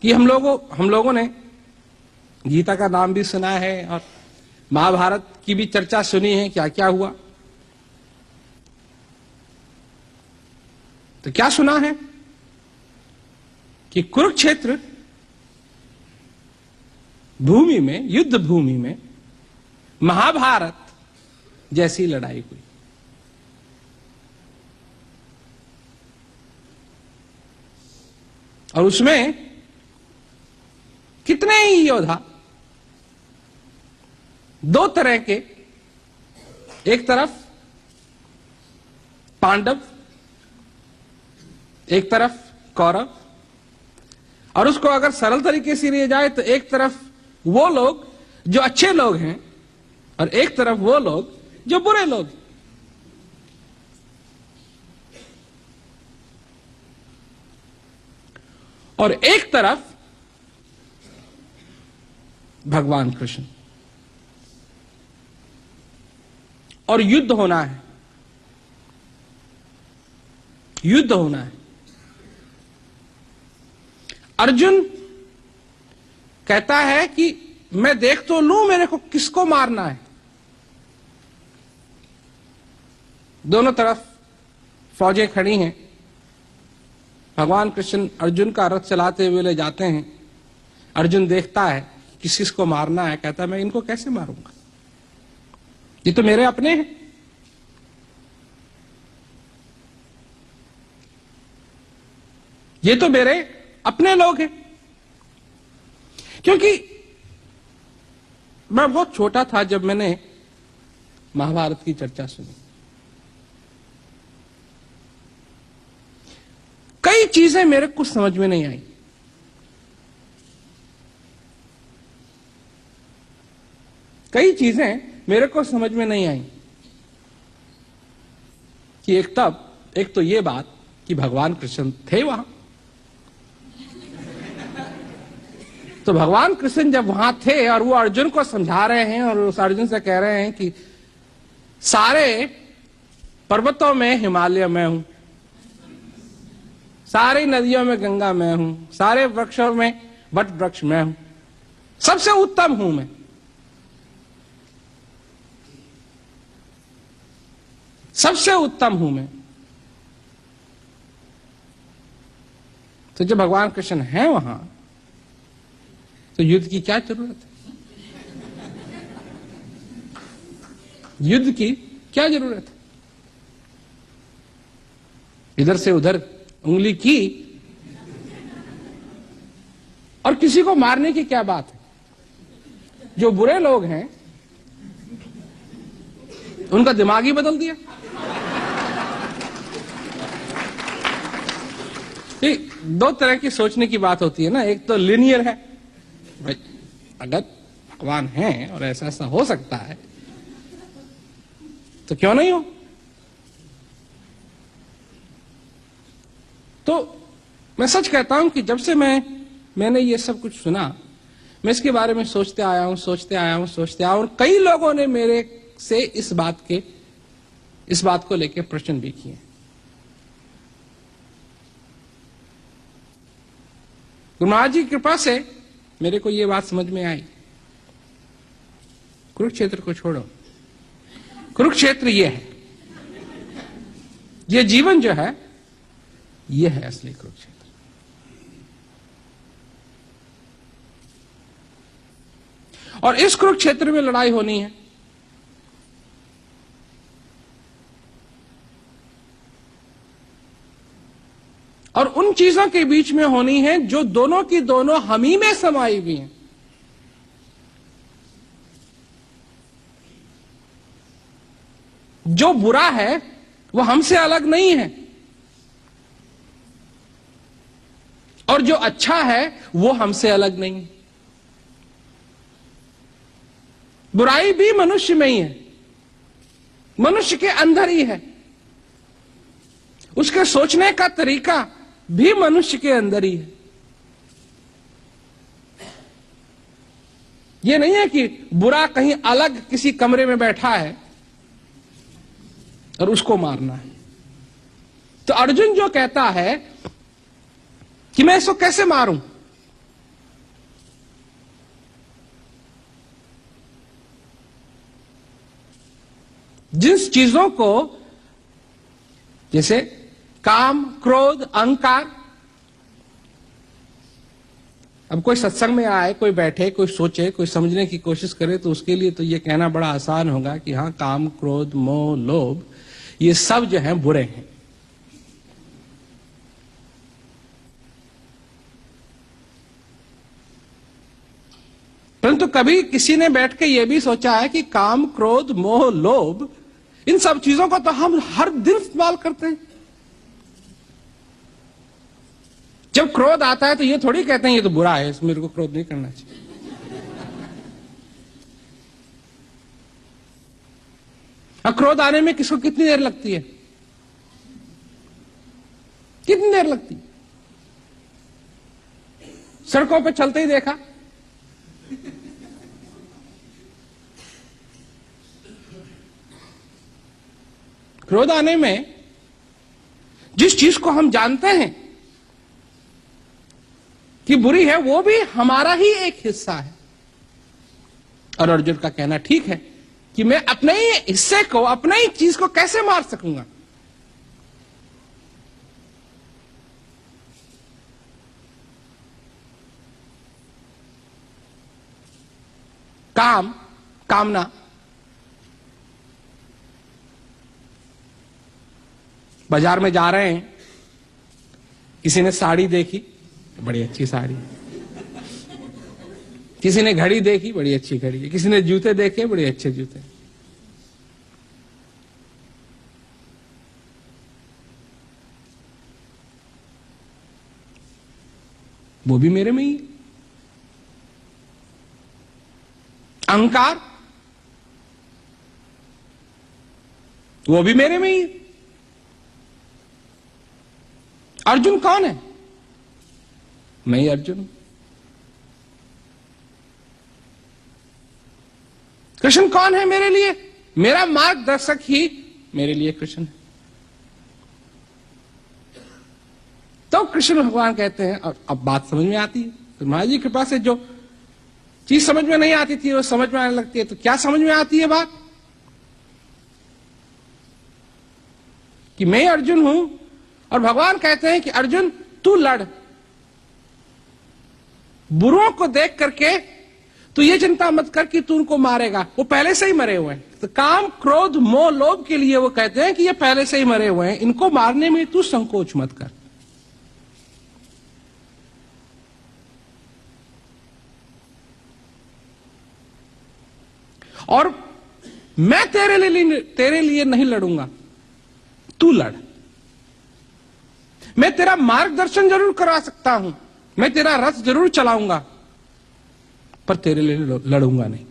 कि हम लोगों ने गीता का नाम भी सुना है और महाभारत की भी चर्चा सुनी है, क्या क्या हुआ। तो क्या सुना है कि कुरुक्षेत्र भूमि में, युद्ध भूमि में महाभारत जैसी लड़ाई हुई। और उसमें कितने ही योद्धा, दो तरह के, एक तरफ पांडव, एक तरफ कौरव, और उसको अगर सरल तरीके से लिया जाए तो एक तरफ वो लोग जो अच्छे लोग हैं और एक तरफ वो लोग जो बुरे लोग हैं। और एक तरफ भगवान कृष्ण, और युद्ध होना है, युद्ध होना है। अर्जुन कहता है कि मैं देख तो लूं मेरे को किसको मारना है। दोनों तरफ फौजें खड़ी हैं। भगवान कृष्ण अर्जुन का रथ चलाते हुए ले जाते हैं। अर्जुन देखता है किस किसको मारना है, कहता है मैं इनको कैसे मारूंगा, ये तो मेरे अपने हैं। ये तो मेरे अपने लोग हैं। क्योंकि मैं बहुत छोटा था जब मैंने महाभारत की चर्चा सुनी। कई चीजें मेरे को समझ में नहीं आई। कई चीजें मेरे को समझ में नहीं आई कि एक तो ये बात कि भगवान कृष्ण थे वहां। तो भगवान कृष्ण जब वहां थे और वो अर्जुन को समझा रहे हैं और उस अर्जुन से कह रहे हैं कि सारे पर्वतों में हिमालय मैं हूं, सारी नदियों में गंगा मैं हूं, सारे वृक्षों में वट वृक्ष मैं हूं, सबसे उत्तम हूं मैं। सबसे उत्तम हूं मैं। तो जब भगवान कृष्ण हैं वहां तो युद्ध की क्या जरूरत है? युद्ध की क्या जरूरत है? इधर से उधर उंगली की और किसी को मारने की क्या बात है? जो बुरे लोग हैं उनका दिमाग ही बदल दिया। दो तरह की सोचने की बात होती है ना। एक तो लिनियर है, भाई अगर भगवान हैं और ऐसा ऐसा हो सकता है तो क्यों नहीं हो। तो मैं सच कहता हूं कि जब से मैंने ये सब कुछ सुना, मैं इसके बारे में सोचते आया हूं। और कई लोगों ने मेरे से इस बात को लेकर प्रश्न भी किए। गुरु महाराज जी की कृपा से मेरे को ये बात समझ में आई, कुरुक्षेत्र को छोड़ो, कुरुक्षेत्र ये है, ये जीवन जो है ये है असली कुरुक्षेत्र। और इस कुरुक्षेत्र में लड़ाई होनी है। और उन चीजों के बीच में होनी है जो दोनों की दोनों हम ही में समाई हुई हैं। जो बुरा है वो हमसे अलग नहीं है और जो अच्छा है वो हमसे अलग नहीं है। बुराई भी मनुष्य में ही है, मनुष्य के अंदर ही है। उसके सोचने का तरीका भी मनुष्य के अंदर ही है। यह नहीं है कि बुरा कहीं अलग किसी कमरे में बैठा है और उसको मारना है। तो अर्जुन जो कहता है कि मैं इसको कैसे मारूं, जिन चीजों को, जैसे काम, क्रोध, अहंकार, अब कोई सत्संग में आए, कोई बैठे, कोई सोचे, कोई समझने की कोशिश करे, तो उसके लिए तो ये कहना बड़ा आसान होगा कि हाँ, काम, क्रोध, मोह, लोभ, ये सब जो हैं बुरे हैं। परंतु कभी किसी ने बैठ के ये भी सोचा है कि काम, क्रोध, मोह, लोभ, इन सब चीजों को तो हम हर दिन इस्तेमाल करते हैं। जब क्रोध आता है तो ये थोड़ी कहते हैं ये तो बुरा है, इसमें मेरे को क्रोध नहीं करना चाहिए। क्रोध आने में किसको कितनी देर लगती है? कितनी देर लगती? सड़कों पे चलते ही देखा, क्रोध आने में जिस चीज को हम जानते हैं कि बुरी है, वो भी हमारा ही एक हिस्सा है। और अर्जुन का कहना ठीक है कि मैं अपने ही हिस्से को, अपने ही चीज को कैसे मार सकूंगा? काम, कामना, बाजार में जा रहे हैं, किसी ने साड़ी देखी, बड़ी अच्छी साड़ी, किसी ने घड़ी देखी, बड़ी अच्छी घड़ी, किसी ने जूते देखे, बड़े अच्छे जूते। वो भी मेरे में ही। अहंकार, वो भी मेरे में ही। अर्जुन कौन है? मैं ही अर्जुन हूं। कृष्ण कौन है मेरे लिए? मेरा मार्गदर्शक ही मेरे लिए कृष्ण है। तो कृष्ण भगवान कहते हैं, और अब बात समझ में आती है। तो महाराज जी की कृपा से जो चीज समझ में नहीं आती थी वो समझ में आने लगती है। तो क्या समझ में आती है बात? कि मैं अर्जुन हूं, और भगवान कहते हैं कि अर्जुन तू लड़। बुरों को देख करके तू ये चिंता मत कर कि तू उनको मारेगा, वो पहले से ही मरे हुए हैं। तो काम, क्रोध, मोह, लोभ के लिए वो कहते हैं कि ये पहले से ही मरे हुए हैं, इनको मारने में तू संकोच मत कर। और मैं तेरे लिए नहीं लड़ूंगा, तू लड़। मैं तेरा मार्गदर्शन जरूर करा सकता हूं, मैं तेरा रथ जरूर चलाऊंगा, पर तेरे लिए लड़ूंगा नहीं।